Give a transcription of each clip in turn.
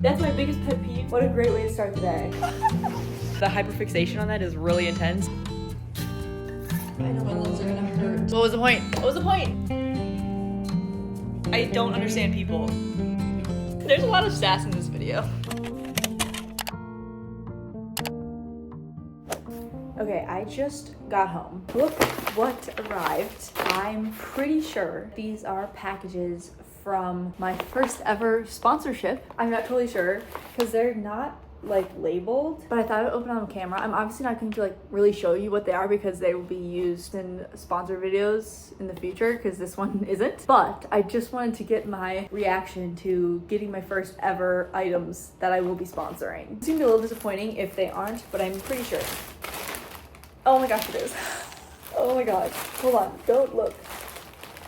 That's my biggest pet peeve. What a great way to start the day. The hyperfixation on that is really intense. I know my lungs are gonna hurt. What was the point? What was the point? I don't understand people. There's a lot of sass in this video. Okay, I just got home. Look what arrived. I'm pretty sure these are packages from my first ever sponsorship. I'm not totally sure because they're not like labeled, but I thought I'd open on camera. I'm obviously not going to like really show you what they are because they will be used in sponsor videos in the future because this one isn't. But I just wanted to get my reaction to getting my first ever items that I will be sponsoring. It's gonna be a little disappointing if they aren't, but I'm pretty sure. Oh my gosh, it is. Oh my god. Hold on, don't look.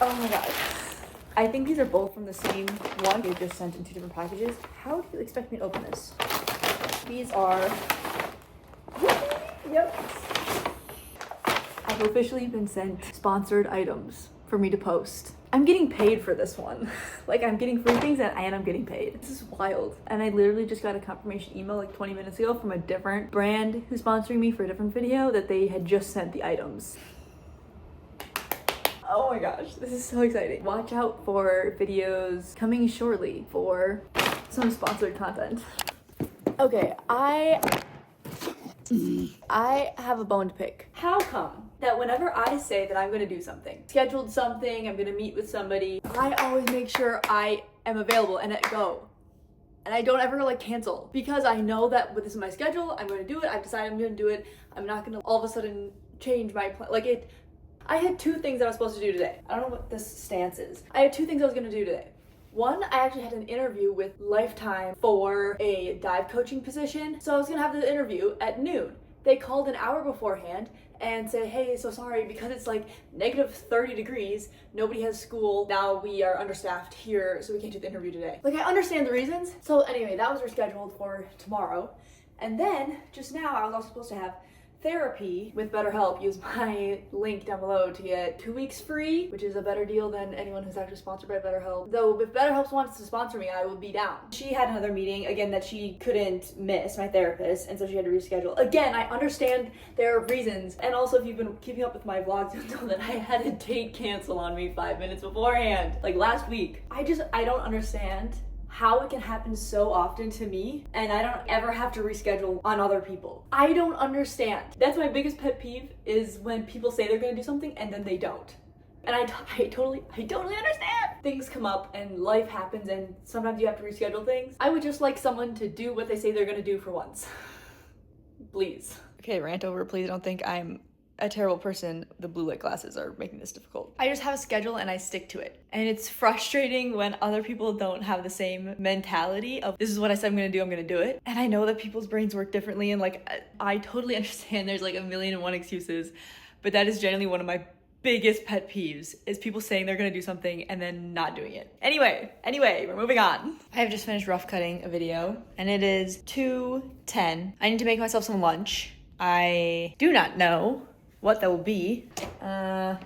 Oh my god. I think these are both from the same one. They just sent in two different packages. How do you expect me to open this? These are, yep. I've officially been sent sponsored items for me to post. I'm getting paid for this one. Like I'm getting free things and I'm getting paid. This is wild. And I literally just got a confirmation email like 20 minutes ago from a different brand who's sponsoring me for a different video that they had just sent the items. Oh my gosh, this is so exciting. Watch out for videos coming shortly for some sponsored content. Okay, I have a bone to pick. How come that whenever I say that I'm gonna do something, scheduled something, I'm gonna meet with somebody, I always make sure I am available and at go. And I don't ever like cancel because I know that this is my schedule, I'm gonna do it, I've decided I'm gonna do it, I'm not gonna all of a sudden change my plan. I had two things that I was supposed to do today. I don't know what this stance is. I had two things I was gonna do today. One, I actually had an interview with Lifetime for a dive coaching position. So I was gonna have the interview at noon. They called an hour beforehand and said, hey, so sorry, because it's like negative 30 degrees, nobody has school, now we are understaffed here, so we can't do the interview today. Like, I understand the reasons. So anyway, that was rescheduled for tomorrow. And then, just now, I was also supposed to have therapy with BetterHelp. Use my link down below to get 2 weeks free, which is a better deal than anyone who's actually sponsored by BetterHelp. Though if BetterHelp wants to sponsor me, I would be down. She had another meeting, again, that she couldn't miss, my therapist, and so she had to reschedule. Again, I understand there are reasons, and also if you've been keeping up with my vlogs, you'll know that I had a date cancel on me 5 minutes beforehand, like last week. I don't understand how it can happen so often to me and I don't ever have to reschedule on other people. I don't understand. That's my biggest pet peeve, is when people say they're gonna do something and then they don't. And I totally understand. Things come up and life happens and sometimes you have to reschedule things. I would just like someone to do what they say they're gonna do for once. Please. Okay, rant over. Please don't think I'm a terrible person. The blue light glasses are making this difficult. I just have a schedule and I stick to it. And it's frustrating when other people don't have the same mentality of, this is what I said I'm gonna do, I'm gonna do it. And I know that people's brains work differently, and like, I totally understand there's like a million and one excuses, but that is generally one of my biggest pet peeves, is people saying they're gonna do something and then not doing it. Anyway, we're moving on. I have just finished rough cutting a video and it is 2:10. I need to make myself some lunch. I do not know what that will be. I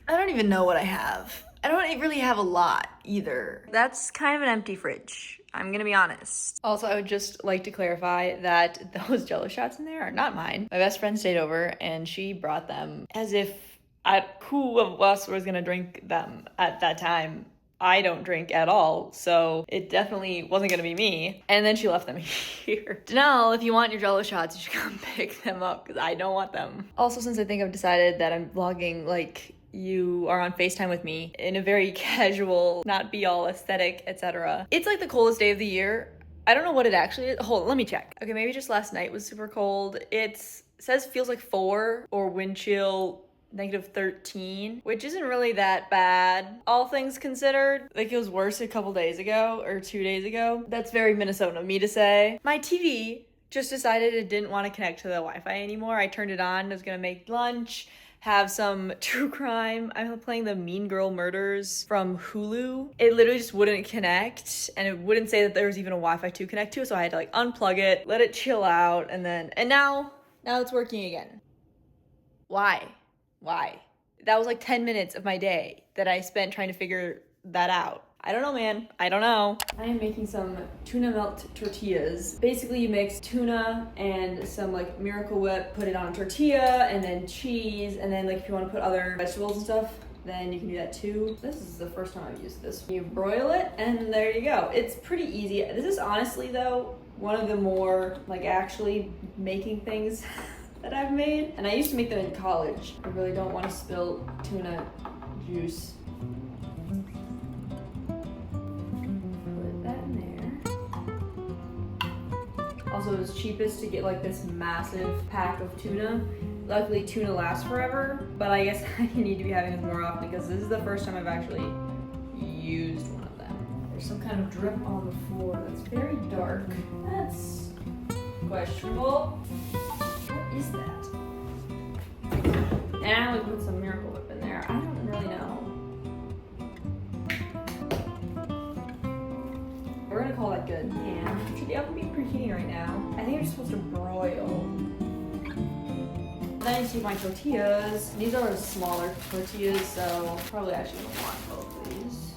don't even know what I have. I don't really have a lot either. That's kind of an empty fridge, I'm gonna be honest. Also, I would just like to clarify that those Jello shots in there are not mine. My best friend stayed over and she brought them as if who of us was gonna drink them at that time. I don't drink at all, so it definitely wasn't gonna be me. And then she left them here. Janelle, if you want your Jello shots, you should come pick them up because I don't want them. Also, since I think I've decided that I'm vlogging like you are on FaceTime with me in a very casual, not be all aesthetic, etc. It's like the coldest day of the year. I don't know what it actually is. Hold on, let me check. Okay, maybe just last night was super cold. It says feels like 4 or wind chill negative 13, which isn't really that bad, all things considered. Like, it was worse a couple days ago or 2 days ago. That's very Minnesota of me to say. My TV just decided it didn't want to connect to the Wi-Fi anymore. I turned it on, I was gonna make lunch, have some true crime. I'm playing the Mean Girl Murders from Hulu. It literally just wouldn't connect, and it wouldn't say that there was even a Wi-Fi to connect to, so I had to like unplug it, let it chill out, and now it's working again. Why? That was like 10 minutes of my day that I spent trying to figure that out. I don't know, man. I don't know. I am making some tuna melt tortillas. Basically, you mix tuna and some like Miracle Whip, put it on a tortilla, and then cheese, and then like if you want to put other vegetables and stuff, then you can do that too. This is the first time I've used this. You broil it, and there you go. It's pretty easy. This is honestly though one of the more like actually making things that I've made, and I used to make them in college. I really don't want to spill tuna juice. Put that in there. Also, it was cheapest to get like this massive pack of tuna. Luckily, tuna lasts forever, but I guess I need to be having this more often because this is the first time I've actually used one of them. There's some kind of drip on the floor that's very dark. That's questionable. What is that? And we put some Miracle Whip in there. I don't really know. We're gonna call that good. Yeah. Should the oven be preheating right now? I think you're supposed to broil. Then I see my tortillas. These are smaller tortillas, so probably actually don't want both of these.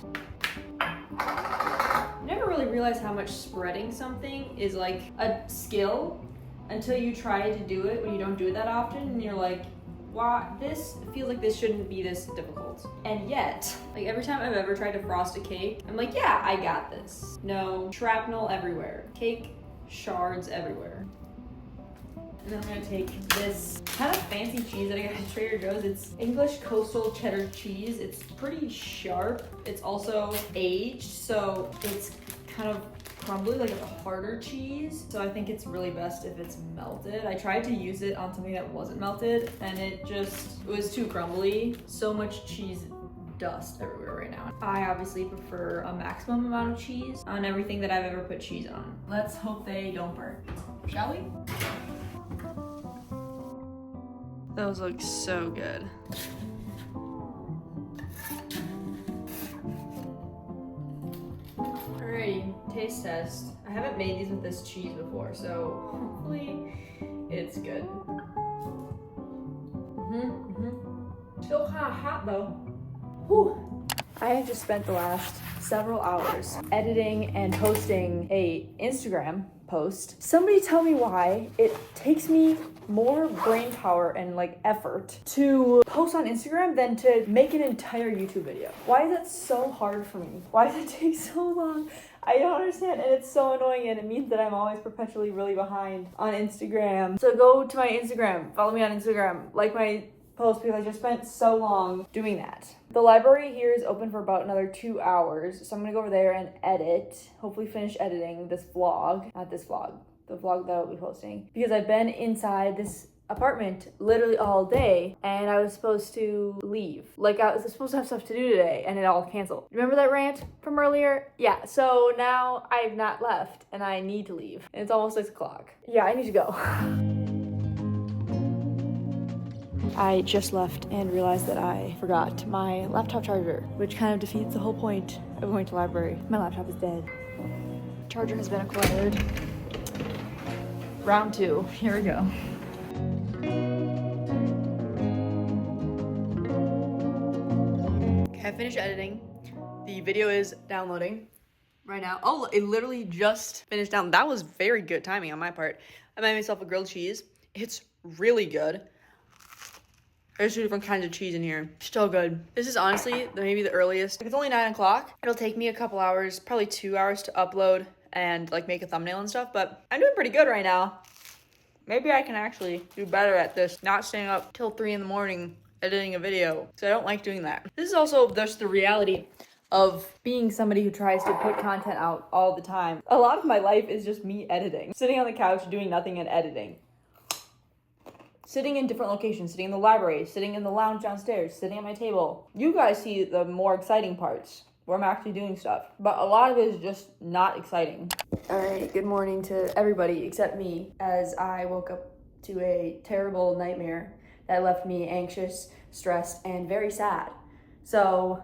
I never really realized how much spreading something is like a skill until you try to do it when you don't do it that often, and you're like, wow, this feels like this shouldn't be this difficult. And yet, like every time I've ever tried to frost a cake, I'm like, yeah, I got this. No shrapnel everywhere. Cake shards everywhere. And then I'm gonna take this kind of fancy cheese that I got at Trader Joe's. It's English coastal cheddar cheese. It's pretty sharp. It's also aged, so it's kind of crumbly, like a harder cheese. So I think it's really best if it's melted. I tried to use it on something that wasn't melted, and it was too crumbly. So much cheese dust everywhere right now. I obviously prefer a maximum amount of cheese on everything that I've ever put cheese on. Let's hope they don't burn. Shall we? Those look so good. Alrighty, taste test. I haven't made these with this cheese before, so hopefully it's good. Still kind of hot though. Whew. I have just spent the last several hours editing and posting a Instagram post. Somebody tell me why it takes me more brain power and like effort to post on Instagram than to make an entire YouTube video. Why is that so hard for me? Why does it take so long? I don't understand, and it's so annoying, and it means that I'm always perpetually really behind on Instagram. So go to my Instagram, follow me on Instagram, like my post, because I just spent so long doing that. The library here is open for about another 2 hours, so I'm gonna go over there and edit, hopefully finish editing this vlog, not this vlog, the vlog that I'll be posting, because I've been inside this apartment literally all day, and I was supposed to leave. Like, I was supposed to have stuff to do today, and it all canceled. Remember that rant from earlier? Yeah, so now I've not left, and I need to leave. And it's almost 6 o'clock. Yeah, I need to go. I just left and realized that I forgot my laptop charger, which kind of defeats the whole point of going to the library. My laptop is dead. Charger has been acquired. Round 2, here we go. Okay, I finished editing. The video is downloading right now. Oh, it literally just finished down. That was very good timing on my part. I made myself a grilled cheese. It's really good. There's 2 different kinds of cheese in here. So good. This is honestly maybe the earliest. It's only 9 o'clock. It'll take me a couple hours, probably 2 hours to upload and like make a thumbnail and stuff, but I'm doing pretty good right now. Maybe I can actually do better at this, not staying up till 3 in the morning editing a video, because I don't like doing that. This is also just the reality of being somebody who tries to put content out all the time. A lot of my life is just me editing. Sitting on the couch, doing nothing and editing. Sitting in different locations, sitting in the library, sitting in the lounge downstairs, sitting at my table. You guys see the more exciting parts where I'm actually doing stuff, but a lot of it is just not exciting. All right, good morning to everybody except me, as I woke up to a terrible nightmare that left me anxious, stressed, and very sad. So,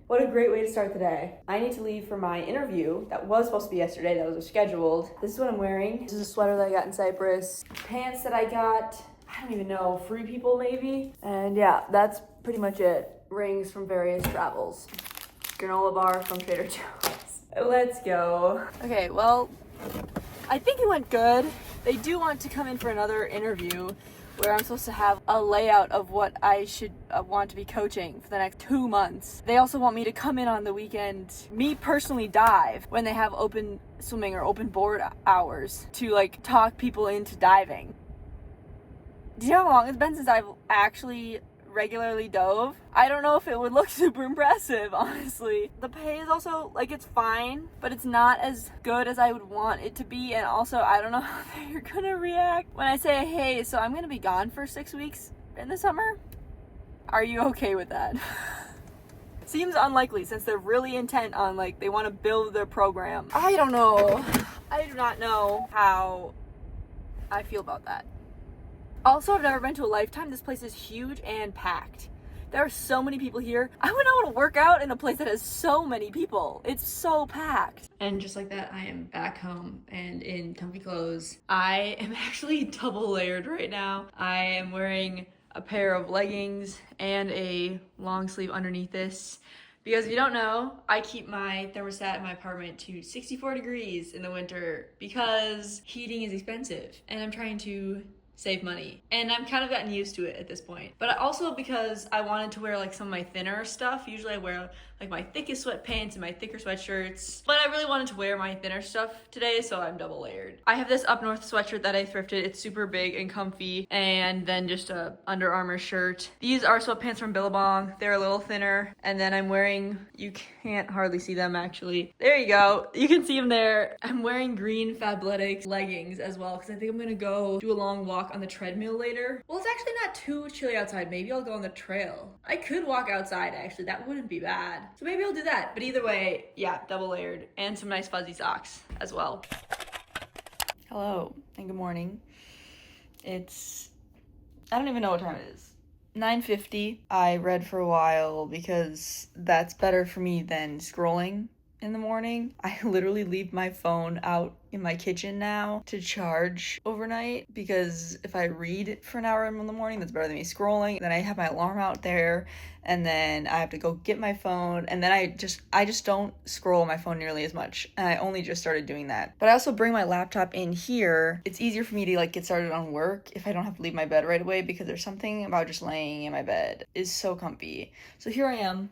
what a great way to start the day. I need to leave for my interview that was supposed to be yesterday, that was scheduled. This is what I'm wearing. This is a sweater that I got in Cyprus. Pants that I got, I don't even know, Free People maybe? And yeah, that's pretty much it. Rings from various travels. granola bar from Trader Joe's. Let's go. Okay, well, I think it went good. They do want to come in for another interview where I'm supposed to have a layout of what I should want to be coaching for the next 2 months. They also want me to come in on the weekend, me personally dive when they have open swimming or open board hours to like talk people into diving. Do you know how long it's been since I've actually regularly dove? I don't know if it would look super impressive, honestly. The pay is also, like, it's fine, but it's not as good as I would want it to be, and also I don't know how they're gonna react when I say, hey, so I'm gonna be gone for 6 weeks in the summer. Are you okay with that? Seems unlikely since they're really intent on, like, they want to build their program. I don't know. I do not know how I feel about that. Also, I've never been to a Lifetime. This place is huge and packed. There are so many people here. I wouldn't want to work out in a place that has so many people. It's so packed. And just like that, I am back home and in comfy clothes. I am actually double layered right now. I am wearing a pair of leggings and a long sleeve underneath this. Because if you don't know, I keep my thermostat in my apartment to 64 degrees in the winter because heating is expensive and I'm trying to save money. And I've kind of gotten used to it at this point. But also because I wanted to wear like some of my thinner stuff. Usually I wear like my thickest sweatpants and my thicker sweatshirts. But I really wanted to wear my thinner stuff today, so I'm double layered. I have this Up North sweatshirt that I thrifted. It's super big and comfy. And then just a Under Armour shirt. These are sweatpants from Billabong. They're a little thinner. And then I'm wearing, you can't hardly see them actually. There you go. You can see them there. I'm wearing green Fabletics leggings as well because I think I'm gonna go do a long walk on the treadmill later. Well, it's actually not too chilly outside. Maybe I'll go on the trail. I could walk outside actually. That wouldn't be bad. So maybe I'll do that. But either way, yeah, double layered and some nice fuzzy socks as well. Hello and good morning. It's, I don't even know what time it is. 9:50. I read for a while because that's better for me than scrolling in the morning. I literally leave my phone out in my kitchen now to charge overnight because if I read for an hour in the morning, that's better than me scrolling. Then I have my alarm out there and then I have to go get my phone and then I just don't scroll my phone nearly as much. And I only just started doing that. But I also bring my laptop in here. It's easier for me to like get started on work if I don't have to leave my bed right away because there's something about just laying in my bed is so comfy. So here I am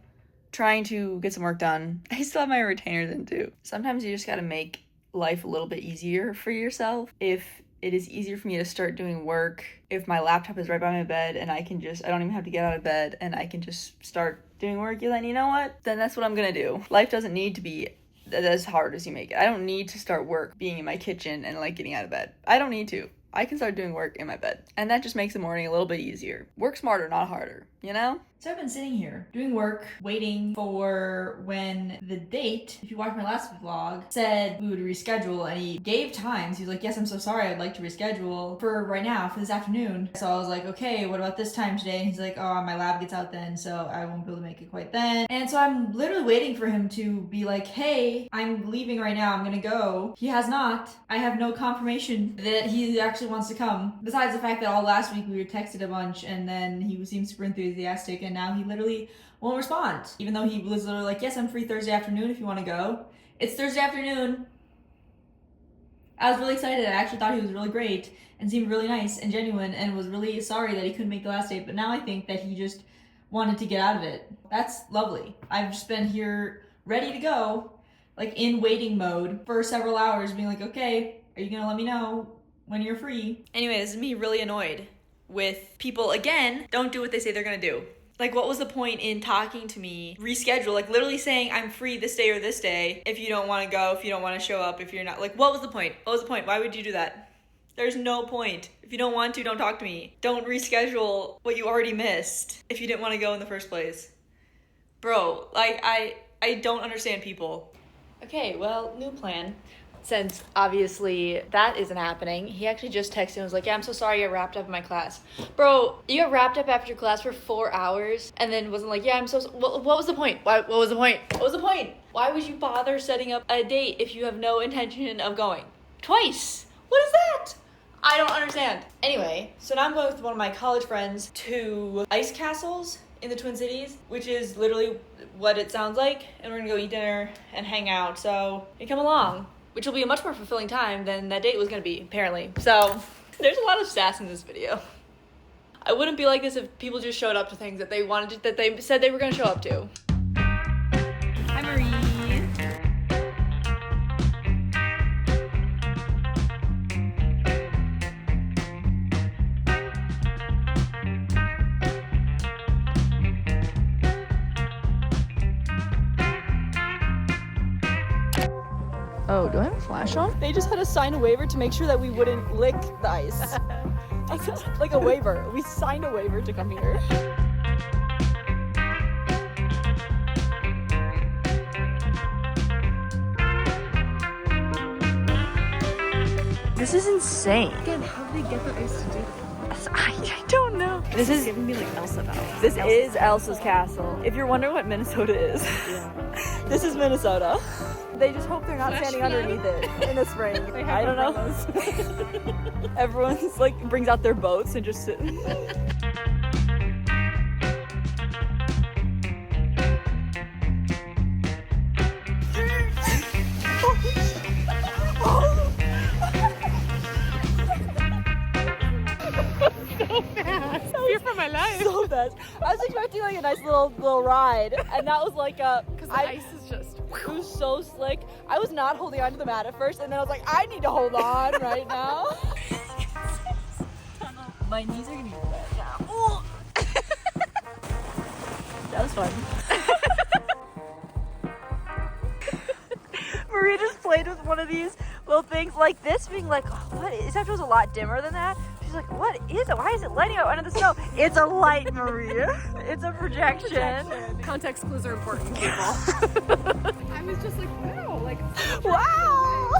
trying to get some work done. I still have my retainers in too. Sometimes you just gotta make life a little bit easier for yourself. If it is easier for me to start doing work, if my laptop is right by my bed and I don't even have to get out of bed and I can just start doing work, then you know what? Then that's what I'm gonna do. Life doesn't need to be as hard as you make it. I don't need to start work being in my kitchen and like getting out of bed. I don't need to. I can start doing work in my bed. And that just makes the morning a little bit easier. Work smarter, not harder, you know? So I've been sitting here doing work, waiting for when the date, if you watched my last vlog, said we would reschedule and he gave times. He was like, yes, I'm so sorry, I'd like to reschedule for right now, for this afternoon. So I was like, okay, what about this time today? And he's like, oh, my lab gets out then, so I won't be able to make it quite then. And so I'm literally waiting for him to be like, hey, I'm leaving right now, I'm gonna go. He has not. I have no confirmation that he actually wants to come. Besides the fact that all last week we were texted a bunch and then he seemed super enthusiastic and now he literally won't respond. Even though he was literally like, yes, I'm free Thursday afternoon if you want to go. It's Thursday afternoon. I was really excited. I actually thought he was really great and seemed really nice and genuine and was really sorry that he couldn't make the last date. But now I think that he just wanted to get out of it. That's lovely. I've just been here ready to go, like in waiting mode for several hours being like, okay, are you gonna let me know when you're free? Anyway, this is me really annoyed with people, again, don't do what they say they're gonna do. Like, what was the point in talking to me, reschedule, like literally saying I'm free this day or this day if you don't want to go, if you don't want to show up, if you're not, like, what was the point? What was the point? Why would you do that? There's no point. If you don't want to, don't talk to me. Don't reschedule what you already missed if you didn't want to go in the first place. Bro, like, I don't understand people. Okay, well, new plan. Since obviously that isn't happening, he actually just texted and was like, yeah, I'm so sorry I got wrapped up in my class. Bro, you got wrapped up after class for 4 hours and then wasn't like, yeah, what was the point? What was the point? What was the point? Why would you bother setting up a date if you have no intention of going? Twice! What is that? I don't understand. Anyway, so now I'm going with one of my college friends to ice castles in the Twin Cities, which is literally what it sounds like, and we're gonna go eat dinner and hang out. So you come along, which will be a much more fulfilling time than that date was gonna be, apparently. So there's a lot of sass in this video. I wouldn't be like this if people just showed up to things that they wanted to, that they said they were gonna show up to. Hi, Marie. Oh, do I have a flash on? They just had to sign a waiver to make sure that we wouldn't lick the ice. Like a waiver. We signed a waiver to come here. This is insane. Again, how did they get the ice to do that? I don't know. This is giving me like Elsa vibes. This is Elsa's castle. If you're wondering what Minnesota is, This is Minnesota. They just hope they're not standing underneath it in the spring. I don't know. Everyone's like brings out their boats and just sit. Fear for my life. So fast. I was expecting like a nice little ride, and that was like Because the ice is just. It was so slick. I was not holding on to the mat at first, and then I was like, I need to hold on right now. My knees are gonna be wet now. That was fun. Maria just played with one of these little things like this, being like, oh, what is that? It was a lot dimmer than that. She's like, what is it? Why is it lighting up under the snow? It's a light, Maria. It's a projection. Context clues are important, people. I was just like, wow, like, Wow.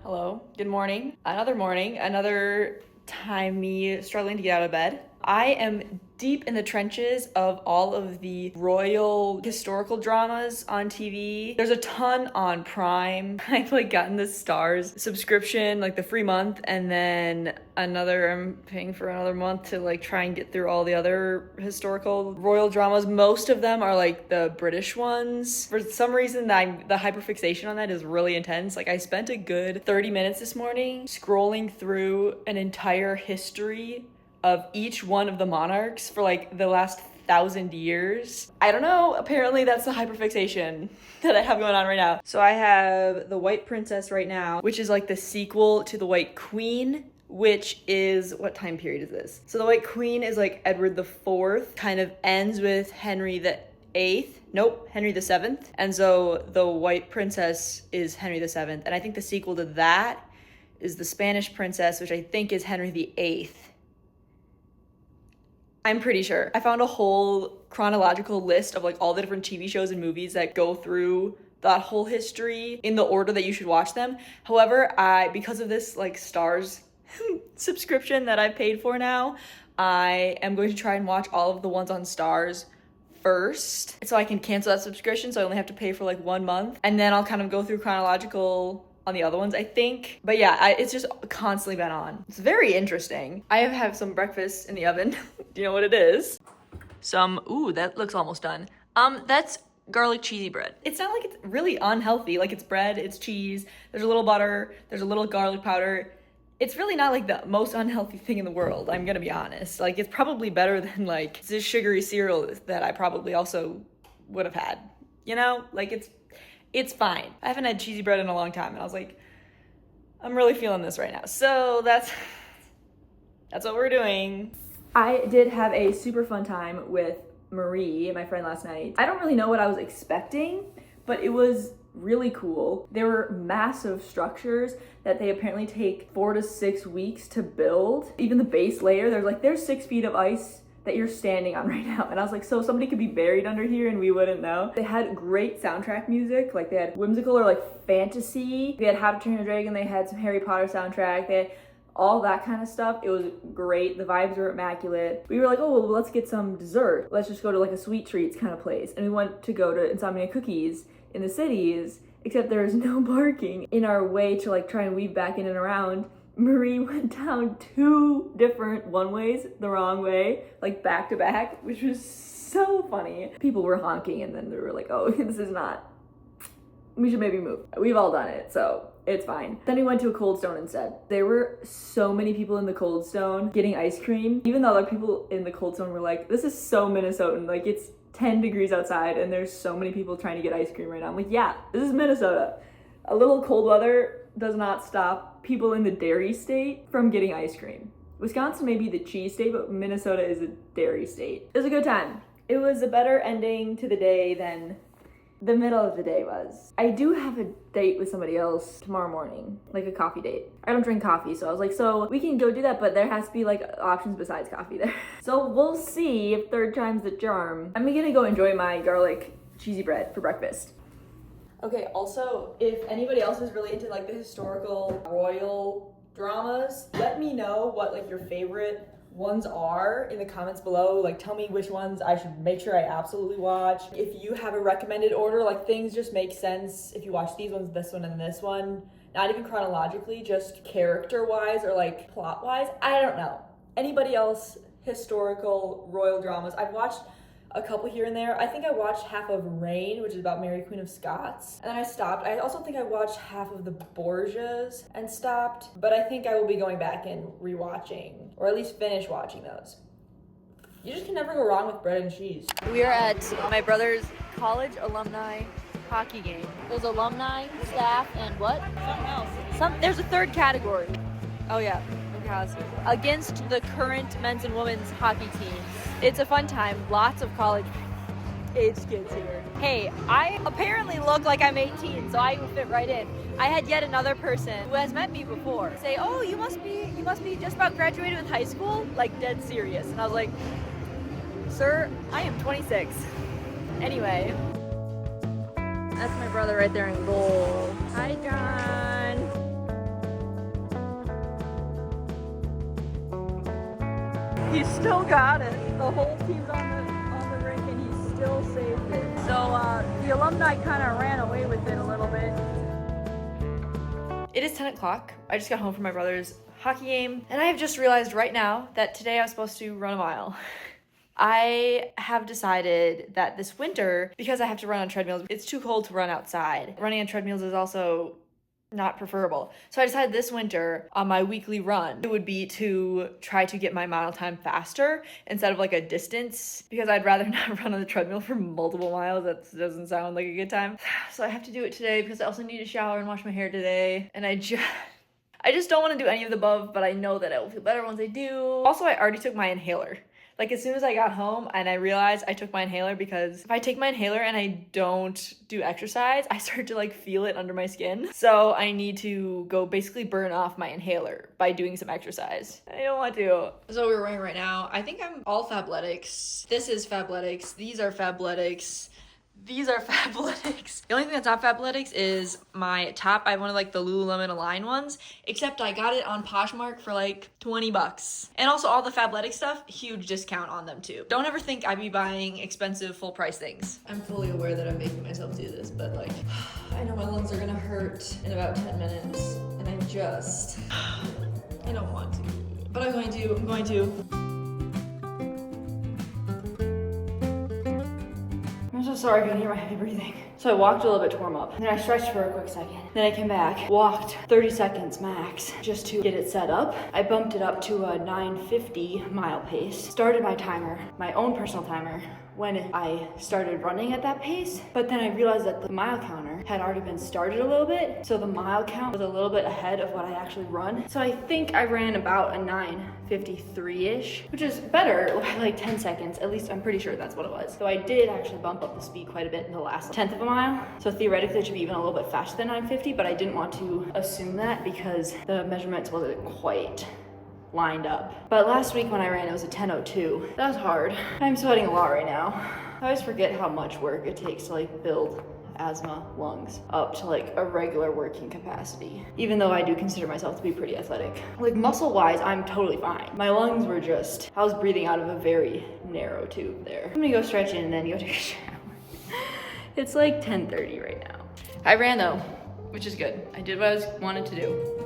Hello, good morning. Another time me struggling to get out of bed. I am deep in the trenches of all of the royal historical dramas on TV. There's a ton on Prime. I've like gotten the Stars subscription, like the free month, and then I'm paying for another month to like try and get through all the other historical royal dramas. Most of them are like the British ones. For some reason, the hyperfixation on that is really intense. Like I spent a good 30 minutes this morning scrolling through an entire history of each one of the monarchs for like the last 1,000 years. I don't know, apparently that's the hyperfixation that I have going on right now. So I have the White Princess right now, which is like the sequel to the White Queen, which is, what time period is this? So the White Queen is like Edward IV, kind of ends with Henry VIII. Nope, Henry VII. And so the White Princess is Henry VII. And I think the sequel to that is the Spanish Princess, which I think is Henry VIII. I'm pretty sure. I found a whole chronological list of like all the different TV shows and movies that go through that whole history in the order that you should watch them. However, because of this like Stars subscription that I've paid for now, I am going to try and watch all of the ones on Stars first, so I can cancel that subscription, so I only have to pay for like 1 month, and then I'll kind of go through chronological on the other ones, I think. But yeah, it's just constantly been on. It's very interesting. I have some breakfast in the oven. Do you know what it is? Ooh, that looks almost done. That's garlic cheesy bread. It's not like it's really unhealthy. Like it's bread, it's cheese, there's a little butter, there's a little garlic powder. It's really not like the most unhealthy thing in the world, I'm gonna be honest. Like it's probably better than like this sugary cereal that I probably also would have had. You know, like it's fine. I haven't had cheesy bread in a long time, and I was like, I'm really feeling this right now. So that's what we're doing. I did have a super fun time with Marie, my friend, last night. I don't really know what I was expecting, but it was really cool. There were massive structures that they apparently take 4 to 6 weeks to build. Even the base layer, there's 6 feet of ice that you're standing on right now. And I was like, so somebody could be buried under here and we wouldn't know. They had great soundtrack music. Like they had whimsical or like fantasy. They had How to Train Your Dragon. They had some Harry Potter soundtrack. They had all that kind of stuff. It was great. The vibes were immaculate. We were like, oh, well, let's get some dessert. Let's just go to like a sweet treats kind of place. And we went to go to Insomnia Cookies in the cities, except there was no parking. In our way to like try and weave back in and around, Marie went down 2 different one-ways the wrong way, like back to back, which was so funny. People were honking and then they were like, oh, this is not, we should maybe move. We've all done it, so it's fine. Then we went to a Cold Stone instead. There were so many people in the Cold Stone getting ice cream, even though other people in the Cold Stone were like, this is so Minnesotan, like it's 10 degrees outside and there's so many people trying to get ice cream right now. I'm like, yeah, this is Minnesota. A little cold weather does not stop people in the dairy state from getting ice cream. Wisconsin may be the cheese state, but Minnesota is a dairy state. It was a good time. It was a better ending to the day than the middle of the day was. I do have a date with somebody else tomorrow morning, like a coffee date. I don't drink coffee, so I was like, so we can go do that, but there has to be like options besides coffee there. So we'll see if third time's the charm. I'm gonna go enjoy my garlic cheesy bread for breakfast. Okay, also, if anybody else is really into like the historical royal dramas, let me know what like your favorite ones are in the comments below. Like tell me which ones I should make sure I absolutely watch. If you have a recommended order, like things just make sense if you watch these ones, this one and this one, not even chronologically, just character wise or like plot wise. I don't know. Anybody else historical royal dramas? I've watched a couple here and there. I think I watched half of Reign, which is about Mary Queen of Scots, and then I stopped. I also think I watched half of the Borgias and stopped, but I think I will be going back and rewatching, or at least finish watching those. You just can never go wrong with bread and cheese. We are at my brother's college alumni hockey game. There's alumni, staff, and what? Something else. There's a third category. Oh yeah, against the current men's and women's hockey teams. It's a fun time. Lots of college age kids here. Hey, I apparently look like I'm 18, so I fit right in. I had yet another person who has met me before say, "Oh, you must be just about graduated with high school?" Like dead serious. And I was like, "Sir, I am 26." Anyway, that's my brother right there in goal. Hi, John. He still got it. The whole team's on the rink and he still saved it. So the alumni kind of ran away with it a little bit. It is 10 o'clock. I just got home from my brother's hockey game and I have just realized right now that today I was supposed to run a mile. I have decided that this winter, because I have to run on treadmills, it's too cold to run outside. Running on treadmills is also not preferable. So I decided this winter on my weekly run, it would be to try to get my mile time faster instead of like a distance, because I'd rather not run on the treadmill for multiple miles. That doesn't sound like a good time. So I have to do it today because I also need to shower and wash my hair today. And I just don't want to do any of the above, but I know that I will feel better once I do. Also, I already took my inhaler. Like as soon as I got home and I realized I took my inhaler, because if I take my inhaler and I don't do exercise, I start to like feel it under my skin. So I need to go basically burn off my inhaler by doing some exercise. I don't want to. So we're wearing right now, I think I'm all Fabletics. This is Fabletics. These are Fabletics. These are Fabletics. The only thing that's not Fabletics is my top. I have one of like the Lululemon Align ones, except I got it on Poshmark for like 20 bucks. And also all the Fabletics stuff, huge discount on them too. Don't ever think I'd be buying expensive full price things. I'm fully aware that I'm making myself do this, but like, I know my lungs are gonna hurt in about 10 minutes. And I don't want to, but I'm going to. I'm so sorry if you can hear my heavy breathing. So I walked a little bit to warm up, and then I stretched for a quick second. Then I came back, walked 30 seconds max just to get it set up. I bumped it up to a 9:50 mile pace. Started my timer, my own personal timer, when I started running at that pace, but then I realized that the mile counter had already been started a little bit, so the mile count was a little bit ahead of what I actually run. So I think I ran about a 9:53-ish, which is better by like 10 seconds, at least I'm pretty sure that's what it was. So I did actually bump up the speed quite a bit in the last 1/10 of a mile, so theoretically it should be even a little bit faster than 9:50, but I didn't want to assume that because the measurements wasn't quite lined up. But last week when I ran, it was a 10:02. That was hard. I'm sweating a lot right now. I always forget how much work it takes to like build asthma lungs up to like a regular working capacity, even though I do consider myself to be pretty athletic. Like muscle wise, I'm totally fine. My lungs were just, I was breathing out of a very narrow tube there. I'm gonna go stretch in and then go take a shower. It's like 10:30 right now. I ran though, which is good. I did what I wanted to do.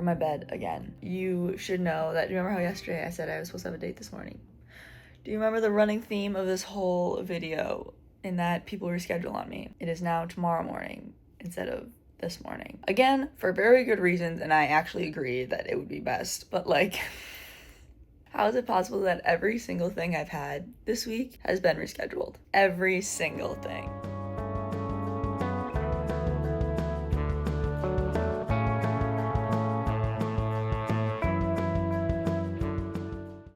from my bed again. You should know that, do you remember how yesterday I said I was supposed to have a date this morning? Do you remember the running theme of this whole video in that people reschedule on me? It is now tomorrow morning instead of this morning. Again, for very good reasons, and I actually agree that it would be best, but like, how is it possible that every single thing I've had this week has been rescheduled? Every single thing.